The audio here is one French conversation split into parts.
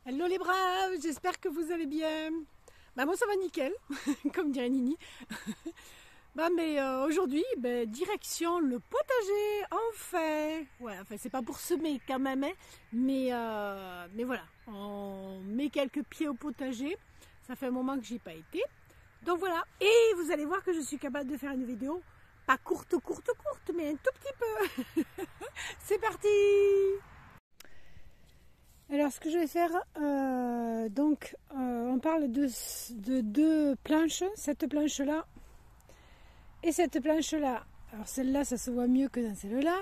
Hello les braves, j'espère que vous allez bien. Bah moi ça va nickel, comme dirait Nini. Aujourd'hui, direction le potager, enfin. Ouais, enfin c'est pas pour semer quand même, hein, mais voilà, on met quelques pieds au potager. Ça fait un moment que j'y ai pas été. Donc voilà, et vous allez voir que je suis capable de faire une vidéo, pas courte, mais un tout petit peu. C'est parti! Alors ce que je vais faire, on parle de deux planches, cette planche là et cette planche là. Alors celle-là ça se voit mieux que dans celle-là.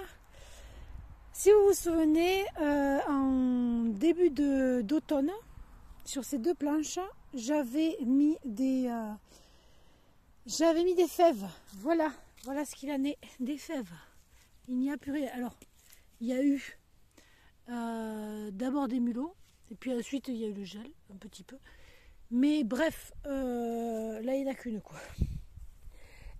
Si vous vous souvenez, en début d'automne, sur ces deux planches, j'avais mis des fèves. Voilà ce qu'il en est, des fèves. Il n'y a plus rien. Alors il y a eu d'abord des mulots, et puis ensuite il y a eu le gel, un petit peu. Mais bref, là il n'y en a qu'une quoi.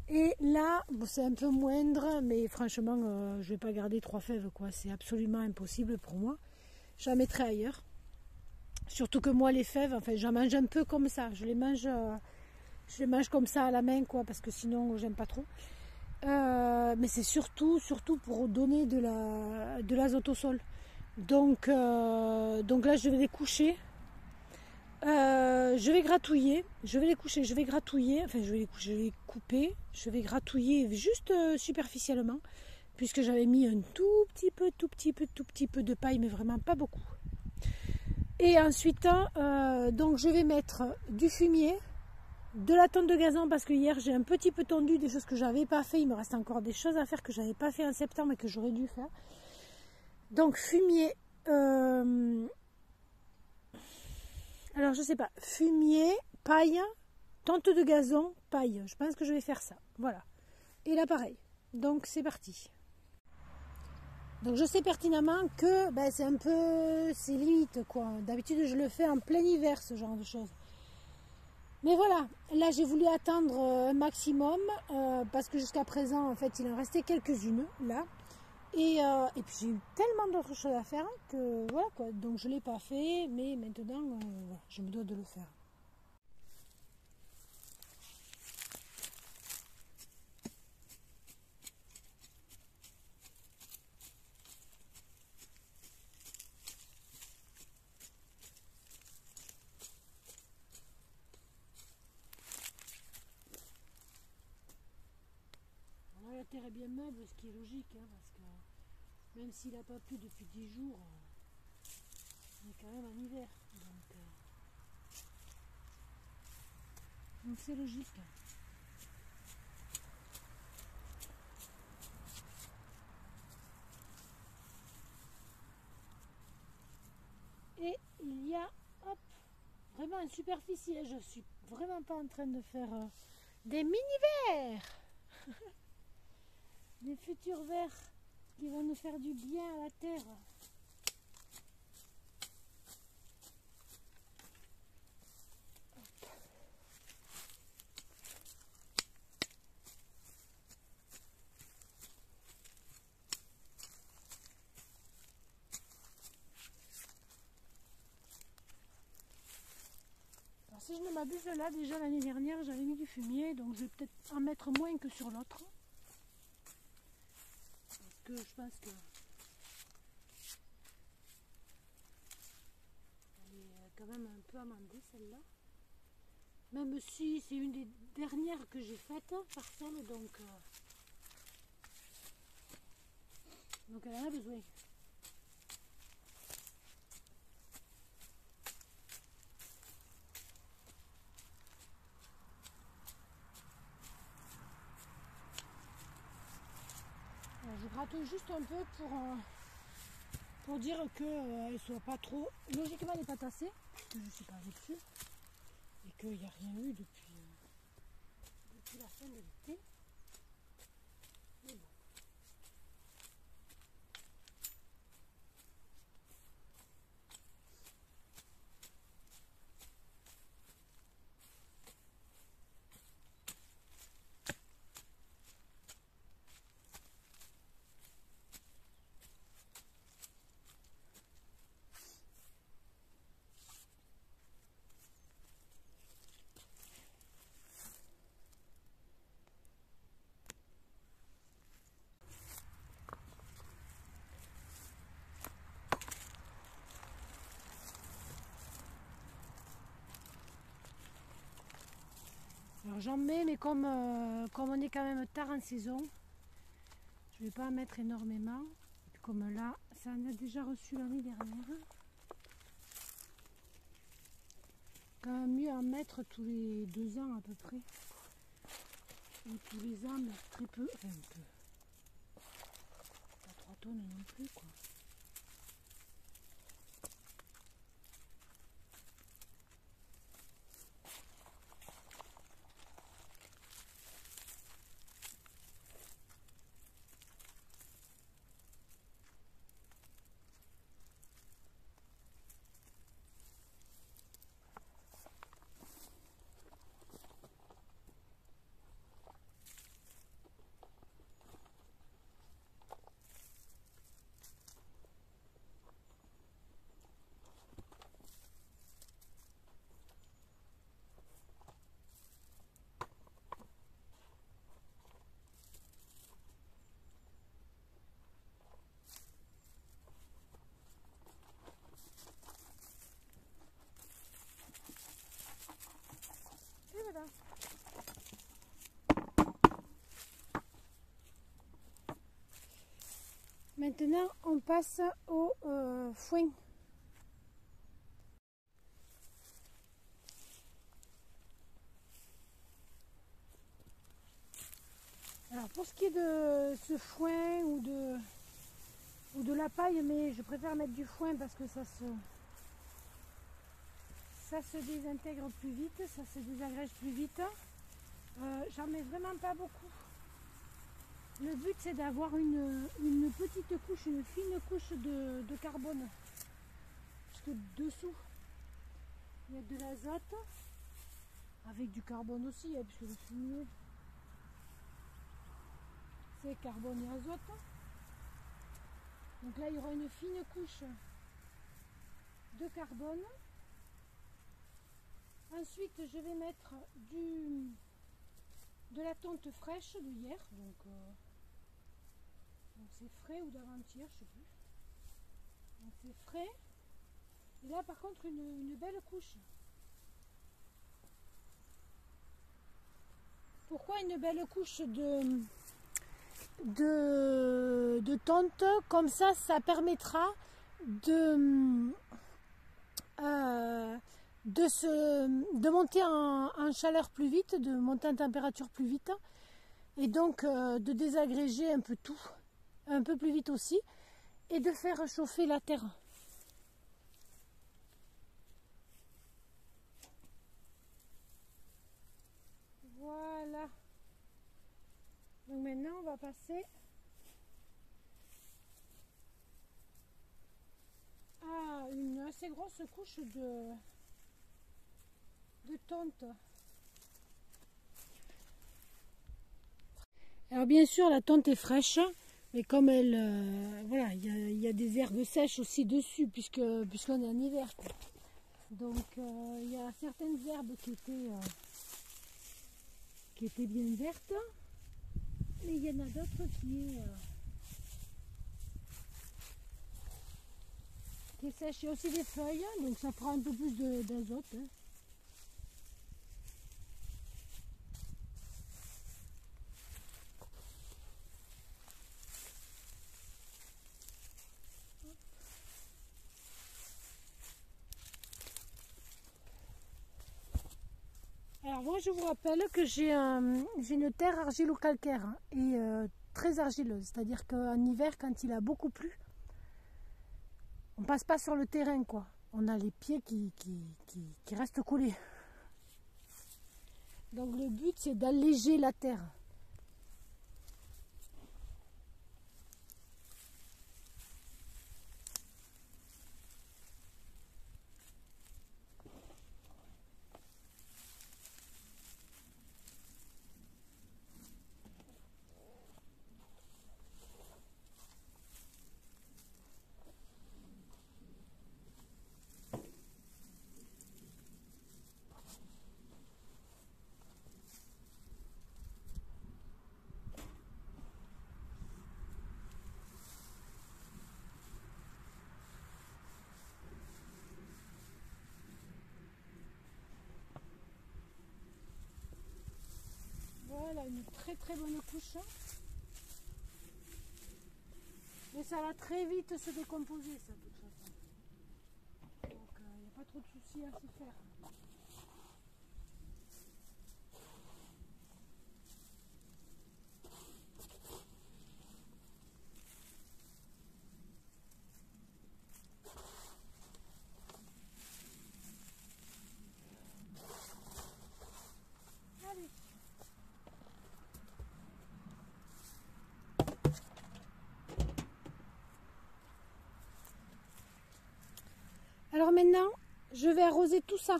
Et là, bon, c'est un peu moindre, mais franchement, je vais pas garder 3 fèves quoi. C'est absolument impossible pour moi. J'en mettrai ailleurs. Surtout que moi les fèves, enfin j'en mange un peu comme ça. Je les mange comme ça à la main quoi, parce que sinon j'aime pas trop. Mais c'est surtout pour donner de l'azote au sol. Donc là je vais les coucher, je vais gratouiller, je vais les coucher, je vais gratouiller, enfin je vais les couper, je vais gratouiller juste superficiellement, puisque j'avais mis un tout petit peu de paille, mais vraiment pas beaucoup. Et ensuite donc je vais mettre du fumier, de la tonte de gazon, parce que hier j'ai un petit peu tondu des choses que j'avais pas fait. Il me reste encore des choses à faire que j'avais pas fait en septembre et que j'aurais dû faire. Donc fumier, alors je sais pas, fumier, paille, tonte de gazon, paille. Je pense que je vais faire ça. Voilà. Et là pareil. Donc c'est parti. Donc je sais pertinemment que c'est limite quoi. D'habitude je le fais en plein hiver ce genre de choses. Mais voilà, là j'ai voulu attendre un maximum parce que jusqu'à présent en fait il en restait quelques-unes là. Et puis j'ai eu tellement d'autres choses à faire que voilà quoi, donc je ne l'ai pas fait, mais maintenant voilà, je me dois de le faire. Alors, la terre est bien meuble, ce qui est logique, hein, parce que même s'il n'a pas plu depuis 10 jours, on est quand même en hiver, donc c'est logique. Et il y a, hop, vraiment une superficie, je suis vraiment pas en train de faire des mini-verres. Des futurs vers qui vont nous faire du bien à la terre. Alors si je ne m'abuse, là déjà l'année dernière j'avais mis du fumier, donc je vais peut-être en mettre moins que sur l'autre. Parce que je pense que elle est quand même un peu amendée celle-là. Même si c'est une des dernières que j'ai faites parcelle, donc elle en a besoin. Alors, je gratouille juste un peu pour dire qu'elle ne soit pas trop... Logiquement elle n'est pas tassée, puisque je ne suis pas allée dessus, et qu'il n'y a rien eu depuis la fin de l'été. Mais bon. Alors j'en mets, mais comme on est quand même tard en saison, je ne vais pas en mettre énormément. Comme là, ça en a déjà reçu l'année dernière. Quand même mieux en mettre tous les 2 ans à peu près. Ou tous les ans, mais très peu. Enfin, un peu. Pas 3 tonnes non plus, quoi. Et voilà. Maintenant, on passe au foin. Alors pour ce qui est de ce foin ou de la paille, mais je préfère mettre du foin parce que ça se désintègre plus vite, ça se désagrège plus vite. J'en mets vraiment pas beaucoup. Le but c'est d'avoir une petite couche, une fine couche de carbone. Parce que dessous, il y a de l'azote, avec du carbone aussi, hein, puisque le fumier c'est carbone et azote. Donc là il y aura une fine couche de carbone. Ensuite je vais mettre de la tonte fraîche de hier, donc c'est frais ou d'avant-hier, je sais plus. Donc c'est frais. Et là par contre une belle couche. Pourquoi une belle couche de tonte? Comme ça permettra de monter en chaleur plus vite, de monter en température plus vite, et donc de désagréger un peu tout, un peu plus vite aussi, et de faire chauffer la terre. Voilà. Donc maintenant on va passer à une assez grosse couche de tonte. Alors bien sûr la tonte est fraîche, mais comme elle, voilà, il y a des herbes sèches aussi dessus puisqu'on est en hiver. Donc il y a certaines herbes qui étaient bien vertes, mais il y en a d'autres qui est sèche. Il y a aussi des feuilles, donc ça prend un peu plus d'azote. Hein. Alors moi je vous rappelle que j'ai une terre argilo-calcaire et très argileuse, c'est-à-dire qu'en hiver quand il a beaucoup plu, on passe pas sur le terrain quoi, on a les pieds qui restent collés. Donc le but c'est d'alléger la terre. une très très bonne couche. Mais ça va très vite se décomposer, ça, de toute façon. Donc, il n'y a pas trop de soucis à se faire. Allez. Alors maintenant, je vais arroser tout ça.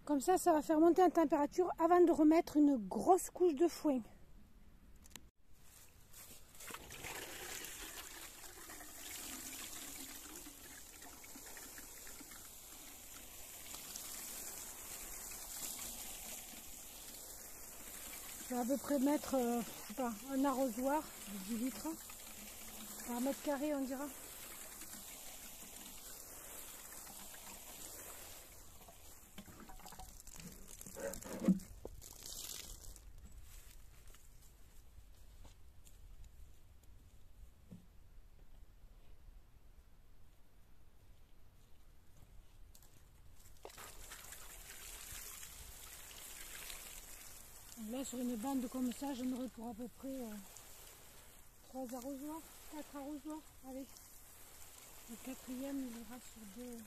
Comme ça va faire monter la température avant de remettre une grosse couche de foin. Je vais à peu près mettre je sais pas, un arrosoir de 10 litres par mètre carré, on dira. Là, sur une bande comme ça, j'en aurai pour à peu près 3 arrosoirs, 4 arrosoirs. Allez, le quatrième, il ira sur 2.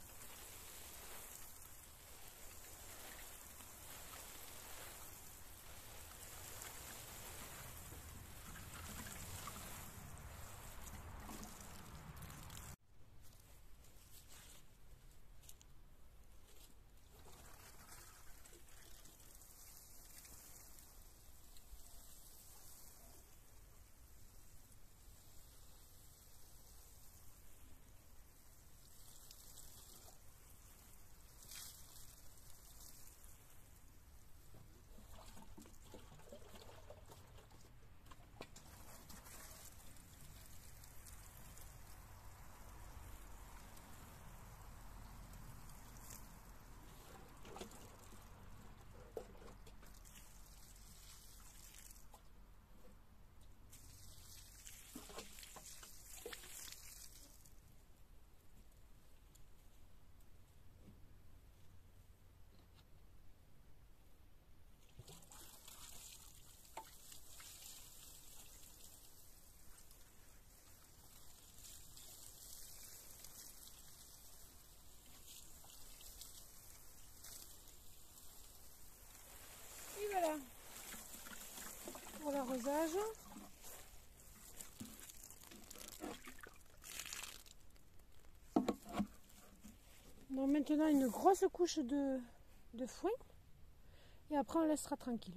Et voilà pour l'arrosage. Donc maintenant une grosse couche de foin et après on laissera tranquille.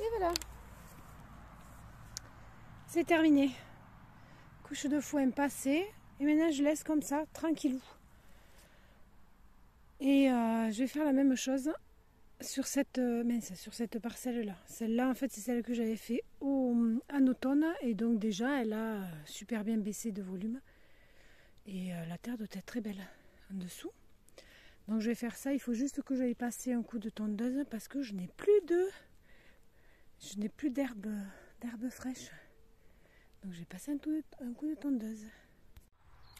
Et voilà, c'est terminé. Couche de foin passée. Et maintenant je laisse comme ça, tranquillou. Et je vais faire la même chose sur cette parcelle-là. Celle-là, en fait, c'est celle que j'avais fait en automne. Et donc déjà, elle a super bien baissé de volume. Et la terre doit être très belle en dessous. Donc je vais faire ça. Il faut juste que j'aille passer un coup de tondeuse parce que je n'ai plus d'herbe fraîche. Donc je vais passer un coup de tondeuse.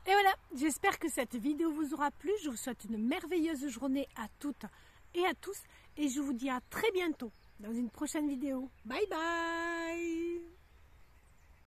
Et voilà, j'espère que cette vidéo vous aura plu. Je vous souhaite une merveilleuse journée à toutes et à tous. Et je vous dis à très bientôt dans une prochaine vidéo. Bye bye!